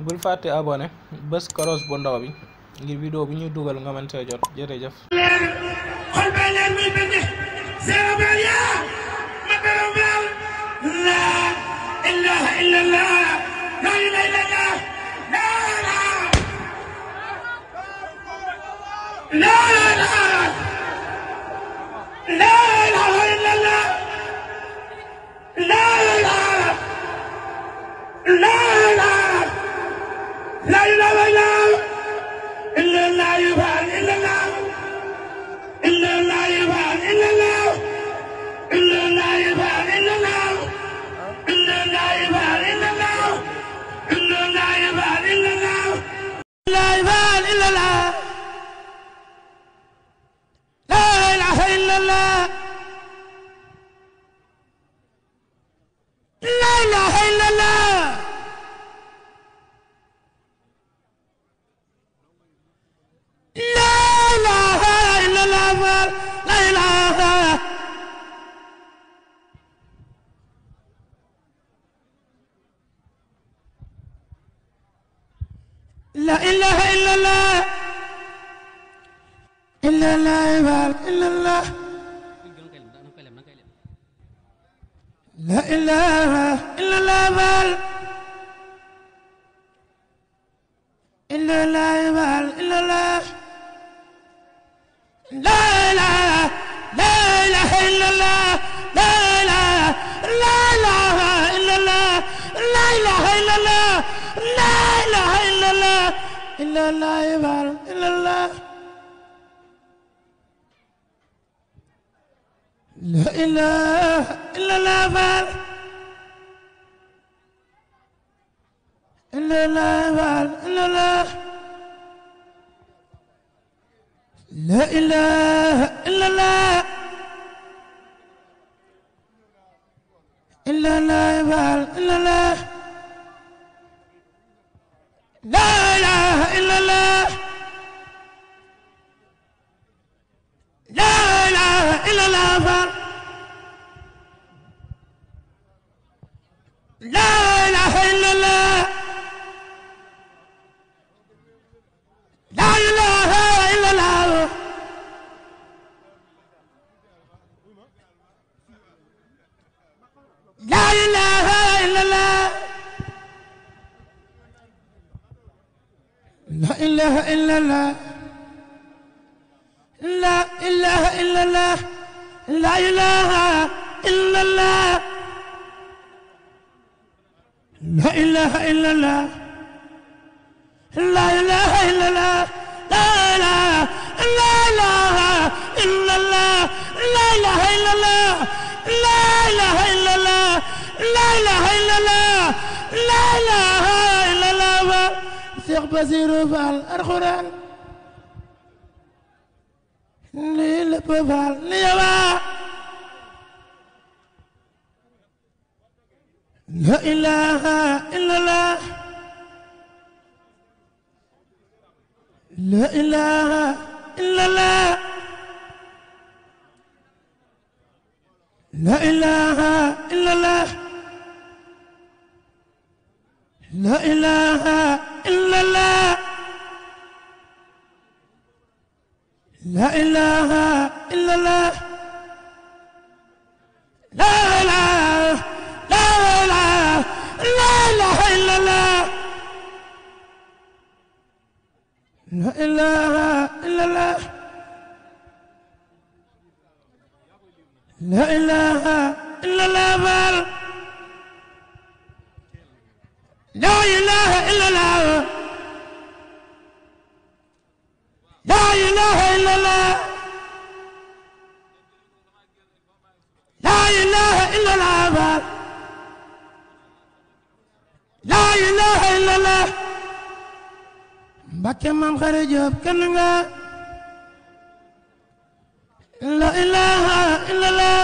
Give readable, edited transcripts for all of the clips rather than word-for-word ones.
bul fàtte abonné bés koros bu ndaw bi ngir vidéo bu ñuy dugal nga mën see jot jërëjëf. xol bee leen muy bind Sénégal yaa ma beral baal la ilaha illallah la ilaha illallah la ilaha illallah la ilaha illallah illallah إلا لا يفعل إلا الله إلا لا يفعل إلا الله إلا لا يفعل إلا الله إلا لا يفعل إلا الله لا يفعل إلا الله لا إله إلا الله لا إله إلا الله لا إله إلا الله إلا لا إله إلا الله لا إله إلا الله إلا لا إله إلا الله لا إله لا إله إلا الله لا إله لا إله إلا الله لا إله إلا الله لا إله إلا الله إلا لا إله إلا الله لا إله إلا الله إلا لا إله إلا الله لا إله إلا الله إلا لا إله إلا الله لا إله إلا الله لا إله إلا الله لا إله إلا الله لا إله إلا الله لا إله إلا الله لا إله إلا الله لا إله إلا الله لا إله إلا الله لا إله إلا الله لا إله إلا الله لا إله إلا الله لا إله إلا الله لا إله إلا الله لا إله إلا الله لا إله إلا الله Cheikh Bassirou Fall Alxuraan lii lépp Fall li yawa la ilaha illallah la ilaha illallah la ilaha illallah la ilaha إلا الله لا إله إلا الله لا إله لا إله لا إله إلا الله لا إله إلا الله لا إله إلا الله لا إله إلا الله لا إله إلا الله لا إله إلا الله لا إله إلا الله Mbacké Mame Khary Diop kenn nga la ilaha إلا الله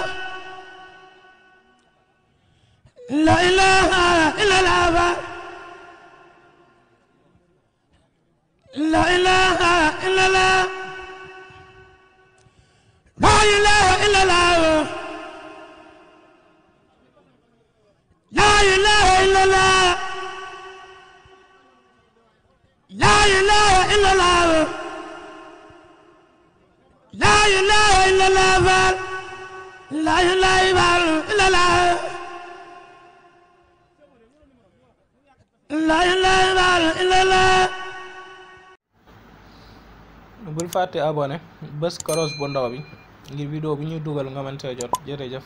لا إله إلا الله لا إله إلا الله لا إله إلا الله لا إله إلا الله illallah la ilaha illallah la ilaha illallah la ilaha illallah. bul fàtte abonné bës koros bu ndaw bi ngir vidéo bu ñuy dugal nga mën see jot jërëjëf.